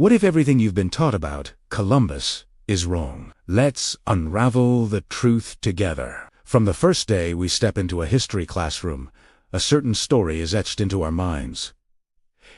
What if everything you've been taught about Columbus is wrong? Let's unravel the truth together. From the first day we step into a history classroom, a certain story is etched into our minds.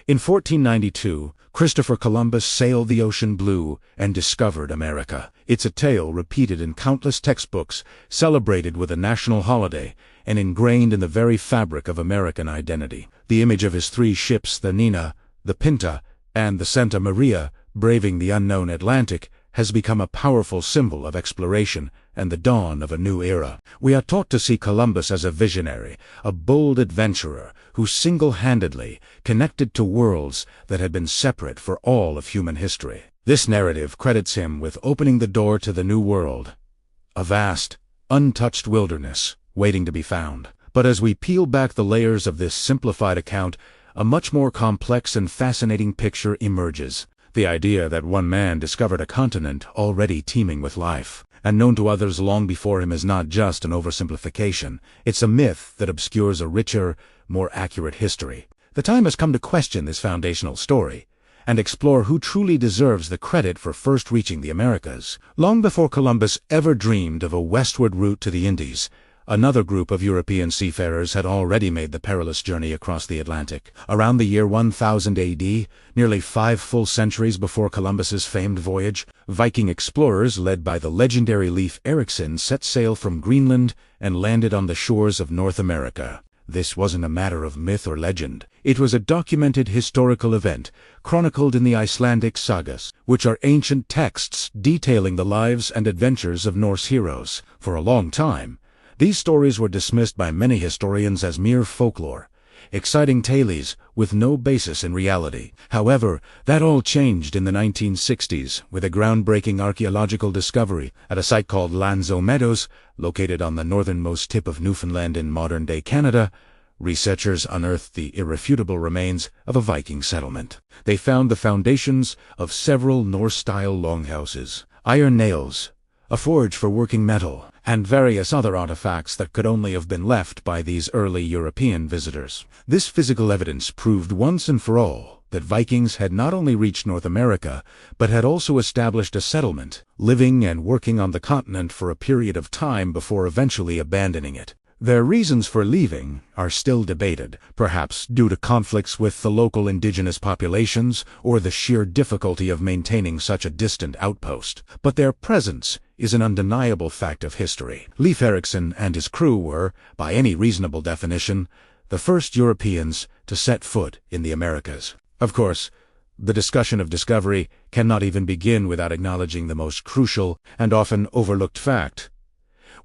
In 1492, Christopher Columbus sailed the ocean blue and discovered America. It's a tale repeated in countless textbooks, celebrated with a national holiday, and ingrained in the very fabric of American identity. The image of his 3 ships, the Nina, the Pinta, and the Santa Maria, braving the unknown Atlantic, has become a powerful symbol of exploration and the dawn of a new era. We are taught to see Columbus as a visionary, a bold adventurer who single-handedly connected to worlds that had been separate for all of human history. This narrative credits him with opening the door to the New World, a vast, untouched wilderness waiting to be found. But as we peel back the layers of this simplified account, a much more complex and fascinating picture emerges. The idea that one man discovered a continent already teeming with life, and known to others long before him, is not just an oversimplification. It's a myth that obscures a richer, more accurate history. The time has come to question this foundational story, and explore who truly deserves the credit for first reaching the Americas. Long before Columbus ever dreamed of a westward route to the Indies, another group of European seafarers had already made the perilous journey across the Atlantic. Around the year 1000 AD, nearly 5 full centuries before Columbus's famed voyage, Viking explorers led by the legendary Leif Erikson set sail from Greenland and landed on the shores of North America. This wasn't a matter of myth or legend. It was a documented historical event, chronicled in the Icelandic sagas, which are ancient texts detailing the lives and adventures of Norse heroes. For a long time, these stories were dismissed by many historians as mere folklore, exciting tales with no basis in reality. However, that all changed in the 1960s with a groundbreaking archaeological discovery at a site called Lanzo Meadows, located on the northernmost tip of Newfoundland in modern-day Canada. Researchers unearthed the irrefutable remains of a Viking settlement. They found the foundations of several Norse-style longhouses, iron nails, a forge for working metal, and various other artifacts that could only have been left by these early European visitors. This physical evidence proved once and for all that Vikings had not only reached North America, but had also established a settlement, living and working on the continent for a period of time before eventually abandoning it. Their reasons for leaving are still debated, perhaps due to conflicts with the local indigenous populations or the sheer difficulty of maintaining such a distant outpost. But their presence is an undeniable fact of history. Leif Erikson and his crew were, by any reasonable definition, the first Europeans to set foot in the Americas. Of course, the discussion of discovery cannot even begin without acknowledging the most crucial and often overlooked fact.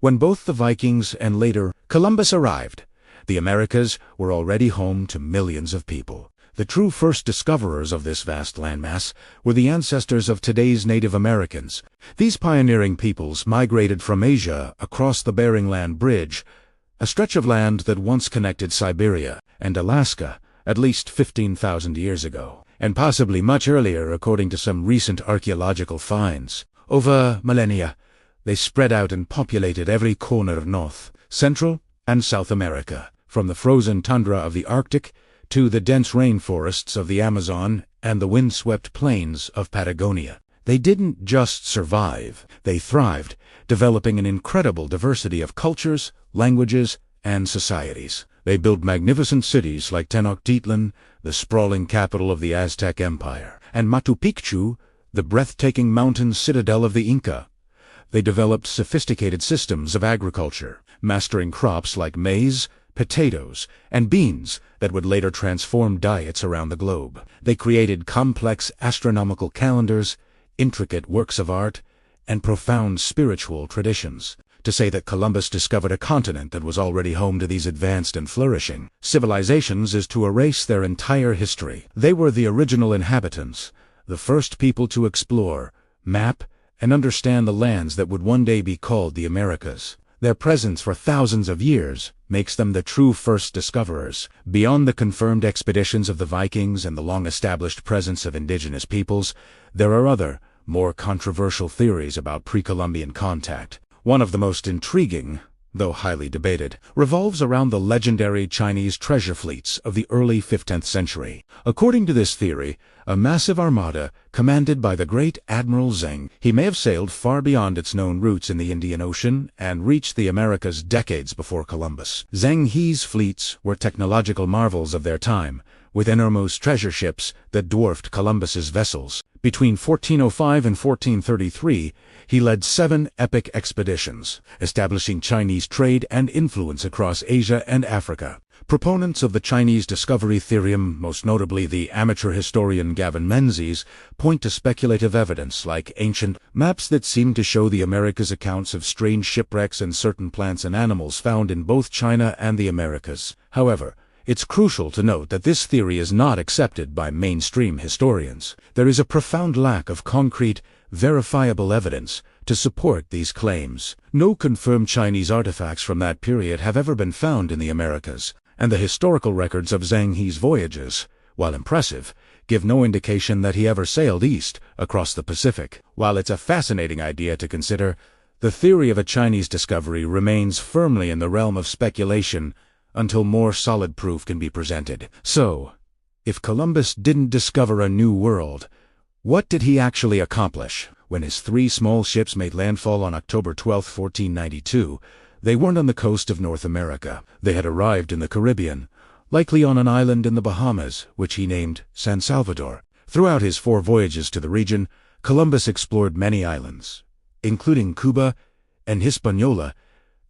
When both the Vikings and later Columbus arrived, the Americas were already home to millions of people. The true first discoverers of this vast landmass were the ancestors of today's Native Americans. These pioneering peoples migrated from Asia across the Bering Land Bridge, a stretch of land that once connected Siberia and Alaska at least 15,000 years ago, and possibly much earlier according to some recent archaeological finds. Over millennia, they spread out and populated every corner of North, Central, and South America, from the frozen tundra of the Arctic to the dense rainforests of the Amazon and the windswept plains of Patagonia. They didn't just survive, they thrived, developing an incredible diversity of cultures, languages, and societies. They built magnificent cities like Tenochtitlan, the sprawling capital of the Aztec Empire, and Machu Picchu, the breathtaking mountain citadel of the Inca. They developed sophisticated systems of agriculture, mastering crops like maize, potatoes, and beans that would later transform diets around the globe. They created complex astronomical calendars, intricate works of art, and profound spiritual traditions. To say that Columbus discovered a continent that was already home to these advanced and flourishing civilizations is to erase their entire history. They were the original inhabitants, the first people to explore, map, and understand the lands that would one day be called the Americas. Their presence for thousands of years makes them the true first discoverers. Beyond the confirmed expeditions of the Vikings and the long-established presence of indigenous peoples, there are other, more controversial theories about pre-Columbian contact. One of the most intriguing, though highly debated, revolves around the legendary Chinese treasure fleets of the early 15th century. According to this theory, a massive armada commanded by the great Admiral Zheng, he may have sailed far beyond its known routes in the Indian Ocean and reached the Americas decades before Columbus. Zheng He's fleets were technological marvels of their time, with enormous treasure ships that dwarfed Columbus's vessels. Between 1405 and 1433, he led 7 epic expeditions, establishing Chinese trade and influence across Asia and Africa. Proponents of the Chinese discovery theorem, most notably the amateur historian Gavin Menzies, point to speculative evidence like ancient maps that seem to show the Americas accounts of strange shipwrecks and certain plants and animals found in both China and the Americas. However, it's crucial to note that this theory is not accepted by mainstream historians. There is a profound lack of concrete, verifiable evidence to support these claims. No confirmed Chinese artifacts from that period have ever been found in the Americas, and the historical records of Zheng He's voyages, while impressive, give no indication that he ever sailed east across the Pacific. While it's a fascinating idea to consider, the theory of a Chinese discovery remains firmly in the realm of speculation until more solid proof can be presented. So, if Columbus didn't discover a new world, what did he actually accomplish? When his 3 small ships made landfall on October 12, 1492, they weren't on the coast of North America. They had arrived in the Caribbean, likely on an island in the Bahamas, which he named San Salvador. Throughout his 4 voyages to the region, Columbus explored many islands, including Cuba and Hispaniola,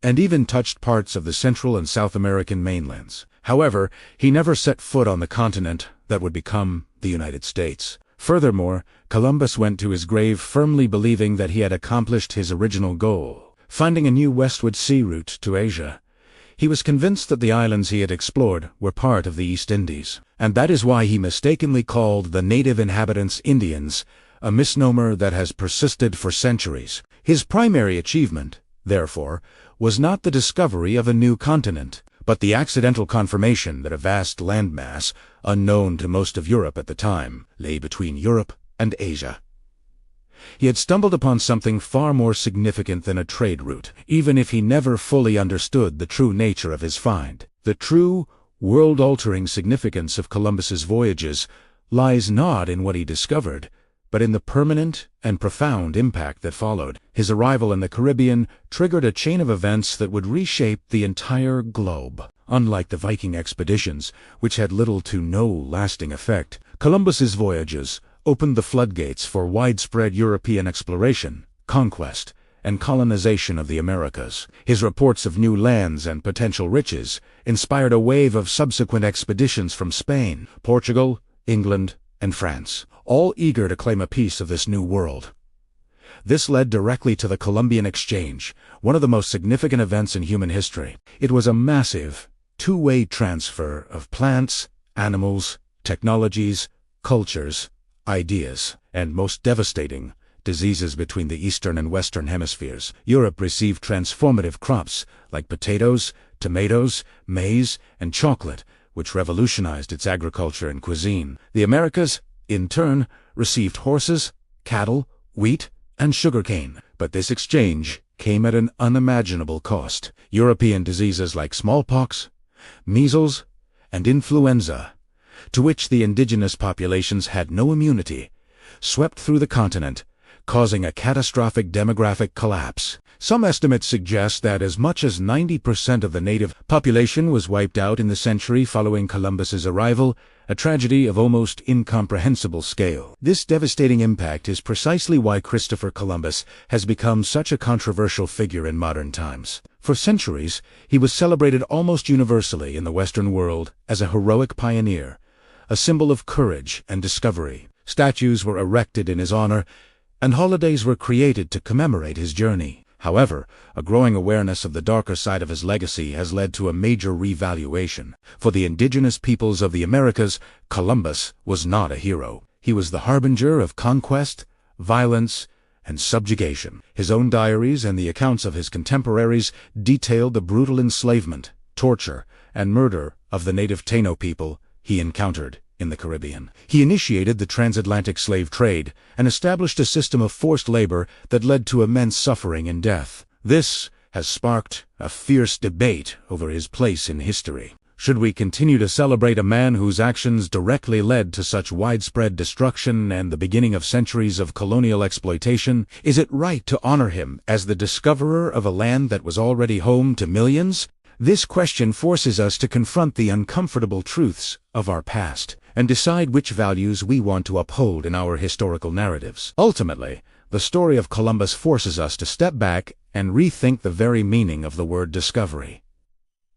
and even touched parts of the Central and South American mainlands. However, he never set foot on the continent that would become the United States. Furthermore, Columbus went to his grave firmly believing that he had accomplished his original goal, finding a new westward sea route to Asia. He was convinced that the islands he had explored were part of the East Indies, and that is why he mistakenly called the native inhabitants Indians, a misnomer that has persisted for centuries. His primary achievement, therefore, was not the discovery of a new continent, but the accidental confirmation that a vast landmass, unknown to most of Europe at the time, lay between Europe and Asia. He had stumbled upon something far more significant than a trade route, even if he never fully understood the true nature of his find. The true, world-altering significance of Columbus's voyages lies not in what he discovered, but in the permanent and profound impact that followed. His arrival in the Caribbean triggered a chain of events that would reshape the entire globe. Unlike the Viking expeditions, which had little to no lasting effect, Columbus's voyages opened the floodgates for widespread European exploration, conquest, and colonization of the Americas. His reports of new lands and potential riches inspired a wave of subsequent expeditions from Spain, Portugal, England, and France, all eager to claim a piece of this new world. This led directly to the Columbian Exchange, one of the most significant events in human history. It was a massive, two-way transfer of plants, animals, technologies, cultures, ideas, and most devastating, diseases between the Eastern and Western hemispheres. Europe received transformative crops like potatoes, tomatoes, maize, and chocolate, which revolutionized its agriculture and cuisine. The Americas, in turn, received horses, cattle, wheat, and sugarcane. But this exchange came at an unimaginable cost. European diseases like smallpox, measles, and influenza, to which the indigenous populations had no immunity, swept through the continent, causing a catastrophic demographic collapse. Some estimates suggest that as much as 90% of the native population was wiped out in the century following Columbus's arrival, a tragedy of almost incomprehensible scale. This devastating impact is precisely why Christopher Columbus has become such a controversial figure in modern times. For centuries, he was celebrated almost universally in the Western world as a heroic pioneer, a symbol of courage and discovery. Statues were erected in his honor, and holidays were created to commemorate his journey. However, a growing awareness of the darker side of his legacy has led to a major revaluation. For the indigenous peoples of the Americas, Columbus was not a hero. He was the harbinger of conquest, violence, and subjugation. His own diaries and the accounts of his contemporaries detailed the brutal enslavement, torture, and murder of the native Taino people he encountered in the Caribbean. He initiated the transatlantic slave trade and established a system of forced labor that led to immense suffering and death. This, has sparked a fierce debate over his place in history. Should we continue to celebrate a man whose actions directly led to such widespread destruction and the beginning of centuries of colonial exploitation? Is it right to honor him as the discoverer of a land that was already home to millions? This question forces us to confront the uncomfortable truths of our past and decide which values we want to uphold in our historical narratives. Ultimately, the story of Columbus forces us to step back and rethink the very meaning of the word discovery.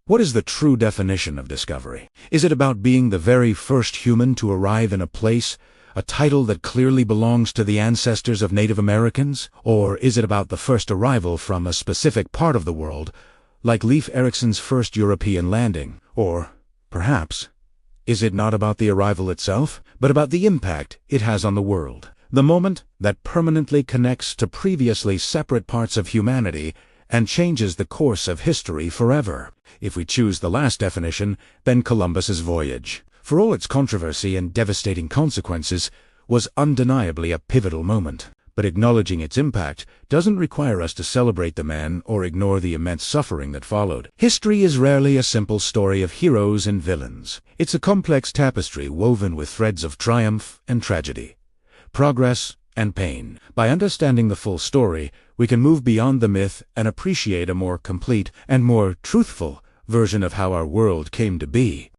What is the true definition of discovery? Is it about being the very first human to arrive in a place, a title that clearly belongs to the ancestors of Native Americans? Or is it about the first arrival from a specific part of the world, like Leif Erikson's first European landing? Or, perhaps, is it not about the arrival itself, but about the impact it has on the world? The moment that permanently connects to previously separate parts of humanity and changes the course of history forever. If we choose the last definition, then Columbus's voyage, for all its controversy and devastating consequences, was undeniably a pivotal moment. But acknowledging its impact doesn't require us to celebrate the man or ignore the immense suffering that followed. History is rarely a simple story of heroes and villains. It's a complex tapestry woven with threads of triumph and tragedy, progress and pain. By understanding the full story, we can move beyond the myth and appreciate a more complete and more truthful version of how our world came to be.